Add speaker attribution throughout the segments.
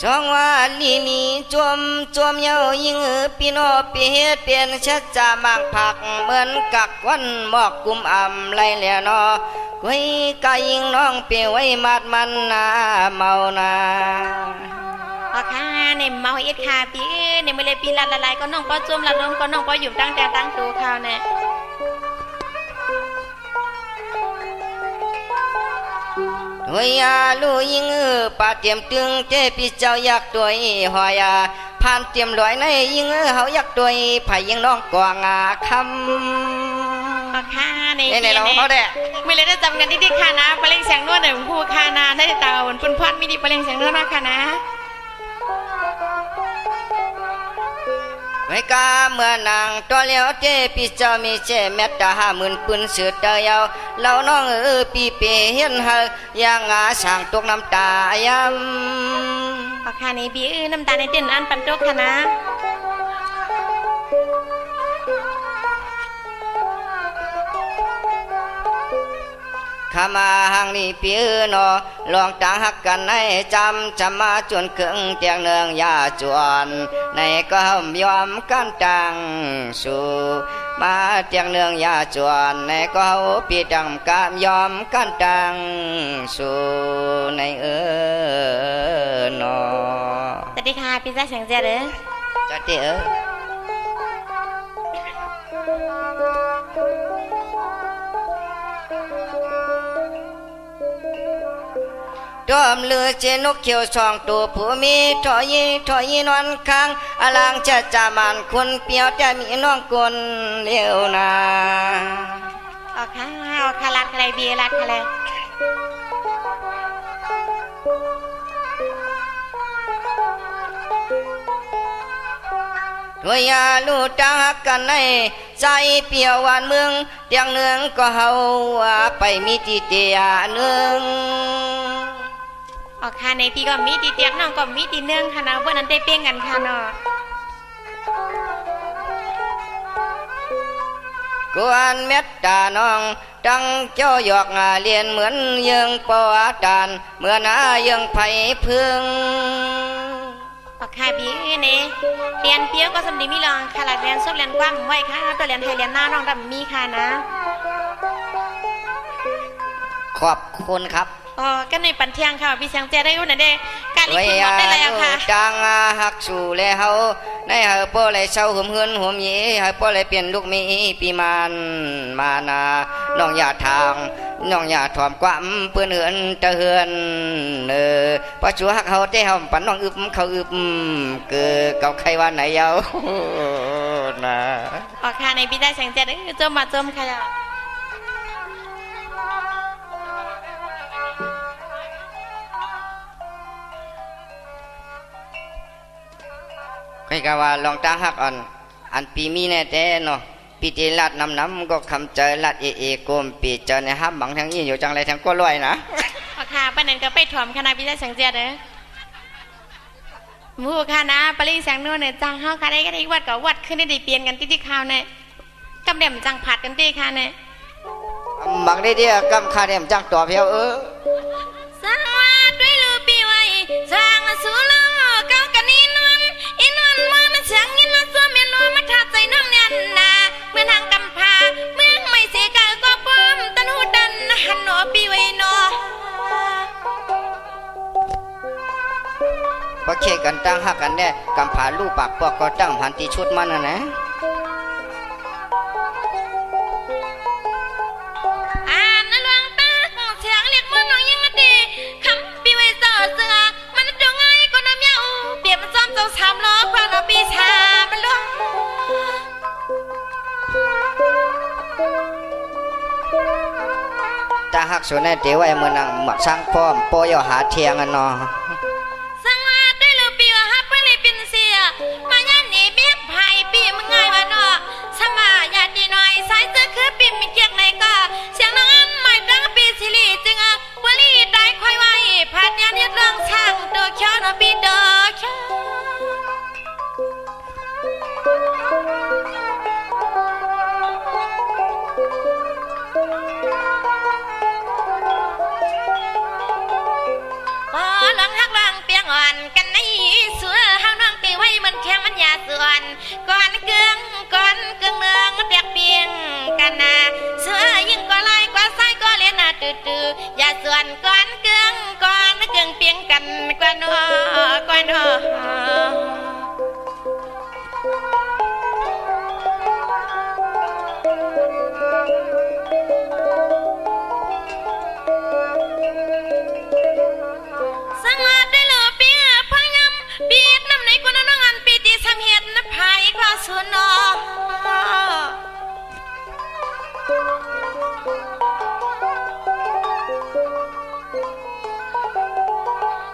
Speaker 1: สองว่าลีลีจวมเยายิงพี่น้อปีเฮ็ดเปลี่ยนชัดจะบางผักเหมือนกักวันหมอกกุมอ่ำไรแหล่นอกุยกายิงน้องเปียวไว้มัดมันนาเมานา
Speaker 2: ค่ะเนี่ยเมาเอ็ดค่ะปีเนี่ยไม่เลยปีละลายก็น้องป้อจุ่มละลมก็น้องป้ออยู่ตั้งแต่ตั้งตัวเขาเนี่ย
Speaker 1: หวยาลูยิงป่าเตรียมตึงเจปีเจ้าอยากตัวหอยาผ่านเตรียมลอยในยิงเขาอยากตัวไผ่ยิงน้องกวางคำ
Speaker 2: ค่ะเนี่ย
Speaker 1: เราเขาแด่
Speaker 2: ไม่เลยได้จำกันดีๆค่ะนะปลาเล็งเสียงนวดหนึ่งผู้ค่ะนะได้เต่าปุ่นพอดมีดีปลาเล็งเสียงนวดมากค่ะนะ
Speaker 1: ไม่กาเมื่อนางตัวเลี้ยวเจปีเจ้ามีเจเม็ดตา50,000ปืนสืดเดียวเราน้องปีเปเห็นเฮยังสั่งตกน้ำตาย
Speaker 2: ค่ะนี่ปีน้ำตาในเต้นอันปันโตค่ะนะ
Speaker 1: ข้ามาหังนี่ปีนอลองต่างหักกันให้จำมาจนเครื่องเตียงเนืองยาจวนในก็ยอมกันตังสู่มาเตียงเนืองยาจวนในก็ปีดังกามยอมกันตังสู่ในนอ
Speaker 2: สวัสดีค่ะพี่จ้าเสียงเจ๊เด้อ
Speaker 1: จัดเด้อจอมเลือเจนกเขียวช่องตัวผู้มีถอยนอนค้างอลังจะจามันคนเปียวแต่มีน้องคนเลี้ยวนา
Speaker 2: ค่ะรัดอะไรเบียรัดอะไร
Speaker 1: ตัวยาลูตากันในใจเปียวหวานเมืองเตียงเนืองก็เฮาไปมีจีเตียเนือง
Speaker 2: ค่ะในพี่ก็มีตีเตียงน้องก็มีตีเนื่องค่ะนะวันนั้นได้เป้งกันค่ะเนาะ
Speaker 1: กวนเม็ดตาน้องจังเจ้าหยอกเรียนเหมือนยังปออาจารย์เหมือนยังไผ่พึ่ง
Speaker 2: ค่ะพี่เนี่ยเรียนเปียวก็สำดีมีลองค่ะหลักเรียนสุดเรียนกว้างไว้ค่ะตัวเรียนไทยเรียนหน้าน้องดำมีค่ะนะ
Speaker 1: ขอบคุณครับ
Speaker 2: ก็ในปันเทียงค่ะพี่เสียงเจได้ยุ่นเด้การรีคุณหมดได้แล้วค่ะ
Speaker 1: จังหักสู่แล้วเฮาในเฮาโปเลยเศร้าหุ่มเฮือนหุ่มยีเฮาโปเลยเปลี่ยนลูกมีปีมันมานาน้องอย่าทางน้องอย่าถอมความเปื้อนเหือนตะเหือนพอชัวหักเฮาเต้เฮาปันน้องอึบเขาอึบเกิดเก่าใครว่าไหนเยานะ
Speaker 2: ค่ะในพี่ได้เสียงเจได้จมมาจมค่ะ
Speaker 1: ใครก็ว่าลองตั้งหักอันปีมีแน่แต่เนาะปีเจลัดน้ำก็คำเจอลัดเอกลมปีเจอในห้ามบังทั้งยี่อยู่จังไรทั้งก็รวยนะ
Speaker 2: ค่ะป้านันก็ไปถ่อมคณะพิจารณาเสียงเจียเด้อมูค่ะนะปริงแสงนู่นเนี่ยจังเฮาค่ะได้ก็ได้วัดกับวัดขึ้นได้เปลี่ยนกันที่ข่าวเนี่ยกำเดี่ยมจังผัดกันตีค่ะเนี่ย
Speaker 1: บังได้เดียกำคาเดี่ยมจังตัวเพียว
Speaker 2: สร้างวัดด้วยลูปีไว้สร้างสุโลเก้ากันนี่นอนอินวันมันเสียงยินมาตัวเมลโลมาทับใจน้องเนี่ยนะเมื่อทางกำพาเมื่อไม่เสียกายก็ป้อมตันหูดันหันหนอปีไว้นอ
Speaker 1: พอเช็กันตั้งหักกันเนี่ยกำผาลูกปากปอกก็ตั้งพันตีชุดมันนะตาหักส่วนในเดี๋ยวไอ้เมื่อนังหมักสร้างป้อมโปยหาเทียงกันเนาะ
Speaker 2: สังวาด้วยลูปีว่าฮับเปลี่ยนเป็นเสียมาย่านนี่เบี้ยไผ่ปีมึงง่ายมาเนาะสมาญาติน้อยสายเสื้อคือปีมีเกียกไหนก็เสียงน้องใหม่ดังปีสิริจึงวลีได้คอยไว้พัดยานิดเรื่องช่างโดเขียวน้องปีโดเขียวหลังหักหลังเปียงอ่อนกันนี่ ตื้ออย่าส่วนก้อนเกลืองก้อนเกลืองเปียงกันกว่าน้อกว่าน้อสังวาดได้เลยปีพยามปีน้ำในกุนน้องอันปีที่สำเห็ดน้ำพายกว่าสุนนอ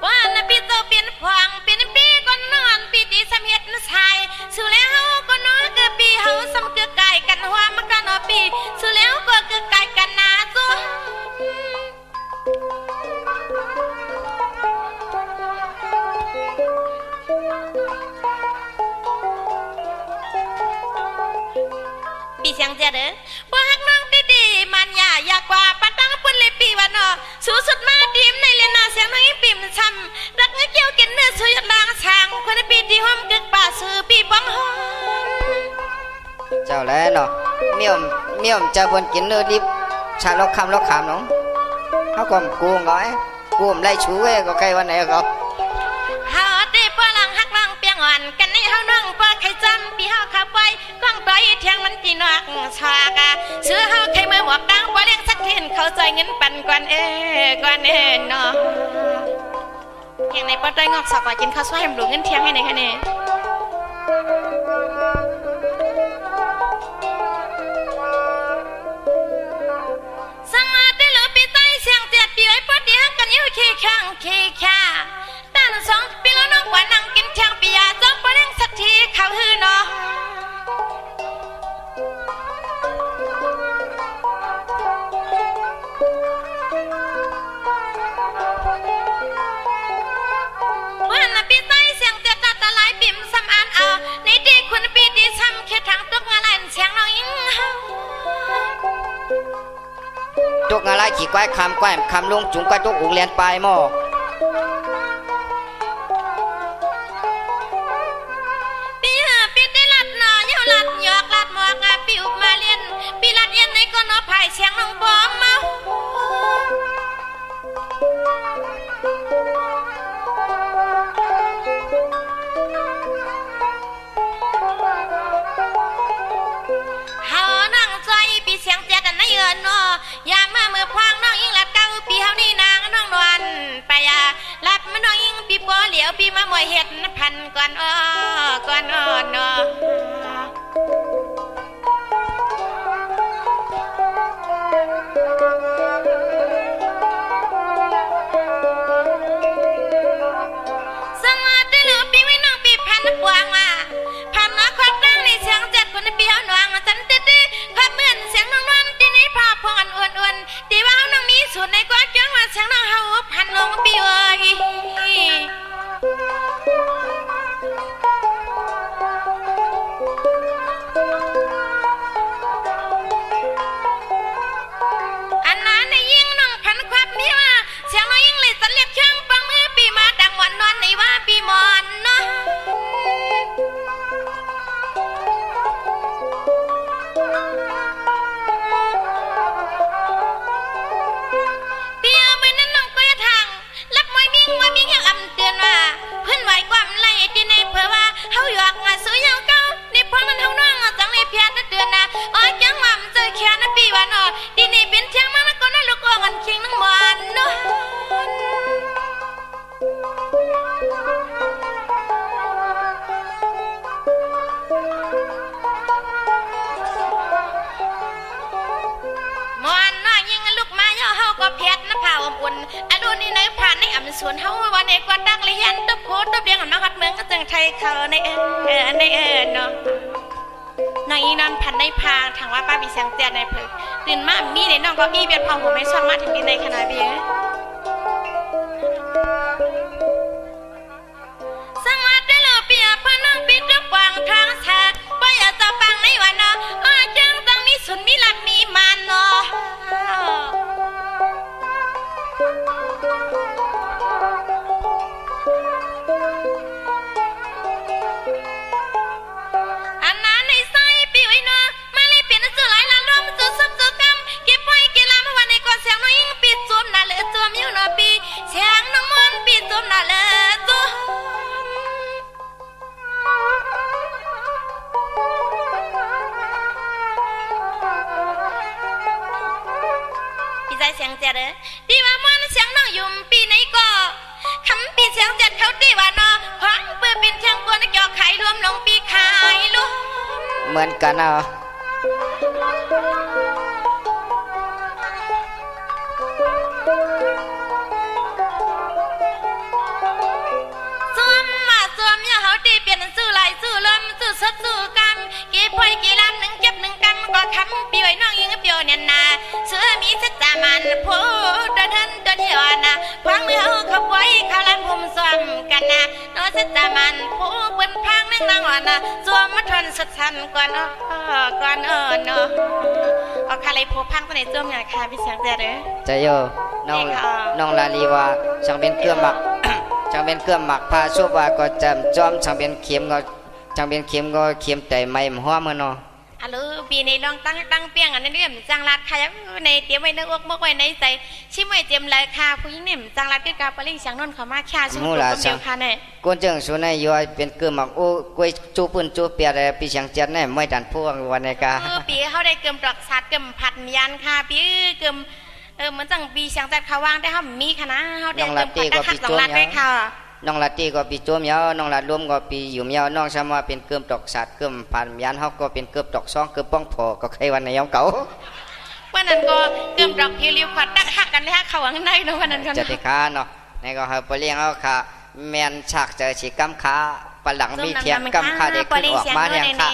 Speaker 2: ว่าน้ำปีโตเปลี่ยนพวงเป็นปีกุนน้องอันปีที่สำเห็ดน้ำชายสุแล้วกุนน้องเกือปีเฮาสำเกือไก่กันหัวมันกันอปีสุแล้วก็เกือไก่กันนาตัวปีเสียงเจเด้อบ่ฮักน้องดีๆมันอยากกว่าปะตังปุ่นเลยปีวันอสู้สุดมาดีมในเลนาเสียงน้องปิ่มช้ำรักเงเกี่ยวกินเนื้อสุยลางช้างคนปีที่ห้อมกึกป่าซื้อปีบ้องหอม
Speaker 1: เจ้าแล้วเนาะเมี่ยมจะบนกินเนื้อดิบชาลกคำลกขามน้องเขากลมกูงก้อยกูมไล่ชูเว้ก็ใครวันไหนก็
Speaker 2: เฮาตีป้อหลังฮักลังเปียงอ่อนกันในเฮาน้องป้อใครจำปีเฮาขับไปกล้องต่อยเทียงมันจีนอกชากะซื้อเฮาใครมือหมวกดังป้อเลี้ยงสักเทนเข้าใจเงินปันกวนกวนเนาะอย่างในป้อได้งอกสอกว่ากินข้าวซอยหมูเงินเทียงให้ไหนคะเนี่ยสังมาได้เหลือปีใต้เสียงเตียดปีไว้ป้อดีฮักกันยิ้วขี้ข้างขี้ข้าตั้งสองปีแล้วน้องกว่านั่งกินเทียงปียาจ้องป้อเลี้ยงสักทีเขาฮือเนาะว่าน่ะปีใต้เสียงเตียดตาลายปิ่มซ้ำอ่านเอาในดีคุณปีดีซ้ำแค่ทางตุกงาลันเสียงน้องยิง
Speaker 1: ตุกอะไรขี่ควายคำลุงจุงควายตุกหุงเรียนปลายหม้อ
Speaker 2: ปีได้ลัดหน่อเยาลัดหยอกลัดหมอกปีอุบมาเลียนปีลัดเอียนในก้นนอภายเสียงน้องบอมเมาเฮานั่งใจปีเสียงเจ็ดอันในเอินนอยามมาเมื่อพวางน้องยิงลัดเก้าปีเฮานี่นางน้องนวลไปลัดมาน้องยิงปีปอเหลียวปีมาหมวยเห็ดพันก่อนก่อนเนาะสังอาได้เหลือปีไว้น้องปีพันปวงว่าพันน้อควักตั้งในเสียงเจ็ดคนปีเฮาหนวงจันตีขับเหมือนเสียงน้องนวลที่ในภาพพองอ้วนตีว่าเฮาน้องมีสูตรในกว่าจังว่าเสียงน้องเฮาพันลงปีเอ้ยอันนั้นในยิ่งน้องพันควับมีว่าเสียงน้องยิ่งเลยสันเลียบช่างปังมือปีมาดังหวานนอนในว่าปีมอนเนาะเตียวไปนั้นน้องก็จะทางรับมวยมิ่งยังอำเตือนว่าเพื่อนไหวความไล่ที่ในเพื่อว่าเฮาหยอกสู้ยังเก้าในพวกนั้นเฮาน้องจังในเพียรเตือนนะจังว่ามันเจอแค่นั้นปีวันดีในเป็นเชียงมันก็น่าลูกอ่อนเคียงน้องมอนเนาะมอนน้อยยิงลูกมาย่อเฮาก็เพียรนะเผาอุ่นอดูนี่ในผ่านในอำสวนเฮาวันในกว่าดักเลียนตุบโคตุบเดียงมาฮัดเมืองก็จังไทยเขาในเนาะน้องอีนอนพันในพางทางว่าป้าบีเสียงเตียนในเพิกตื่นมามีในน้องก็มีเบียดพองหัวไม่ซ่อนมาถึงในขนาดเบี้ยสังวัดได้เหลือเปียพน้องปิดกวางทางชาป้าอยากจะฟังในวันเนาะจังต้องมีสุนมีหลักมีมันเนาะอันนั้นในไส้ปีไว้เนาะมาเลยเปลี่ยนจุดหลายล้านรวมจุดซับจุดกำเก็บไว้เก็บลาเมื่อวันในก่อนเสียงน้อยยิ่งปี
Speaker 1: เหมือนกันเอา
Speaker 2: สู้ไหลสู้ลมสู้สดสู้กำกี่พวยกี่ลำหนึ่งเจ็บหนึ่งกำก็คำปีไว้น้องยิงเปียวเนี่ยนาเสือมีสัจจามันพูดเดินเดินเที่ยวนะฟังเนื้อเขาไว้เขาลันพุ่มซ้อมกันนะโน้สัจจามันพูดบนพังนั่งนางอ่อนนะสวมมาทนสุดสันก่อนเนาะเนาะเอาคาเลยผูพันคนไหนสวมอย่างคาพี่เสียงเดือดเลย
Speaker 1: ใจโยน้องลาลีว่าช่างเป็นเครื่องหมัก ช่างเป็นเครื่องหมักผ้าชุบว่าก็จำจอมช่างเป็นเข็มก็เข็มแต่ไม่หัวมือเนาะ
Speaker 2: ฮัลโหลปีในลองตั้งเปียงอันนั้นเรื่องจังรัดค่ะในเตรียมไว้ในอกมกไว้ในใจชิมไว้เตรียมเลยค่ะผู้หญิงเนี่ยจังรัดก็การปลิ้งเสียงนนท์เขามาค่ะชิมตัวเดียวค่ะเนี่ย
Speaker 1: ก้นเจิงสุนัยย้อยเป็นเครื่องหมักโอ้กวยจูปืนจูเปียอะไรปีเสียงเจ็ดเนี่ยไม่ดันพวงวันในกา
Speaker 2: ปีเขาได้เกิมดอกสัตว์เกิมผัดยันค่ะปีเกิมเหมือนจังปีเสียงจัดเขาวางได้เขามีคณะเขาได้เกิมผัดหักสองรัดได้ค่ะ
Speaker 1: น้องลาตีก็ปีโจมยาวน้องลาล้มก็ปีอยู่ยาวน้องสามารถเป็นเกือบดอกสัตว์เกือบผ่านยันเขาก็เป็นเกือบดอกซองเกือบป้องพอก็ใครวันในยองเก่า
Speaker 2: วันนั้นก็เกือบดอกพิริวผัดดักหักกันได้หักเขาข้างในเนาะวันนั้นกัน
Speaker 1: จะติค้าเนาะนี่ก็เขาไปเลี้ยงเขาค่ะแมนฉากเจอฉีกกำขาปลังมีเทียมกำขาเด็กขึ้นออกมาเนี่ยค่ะ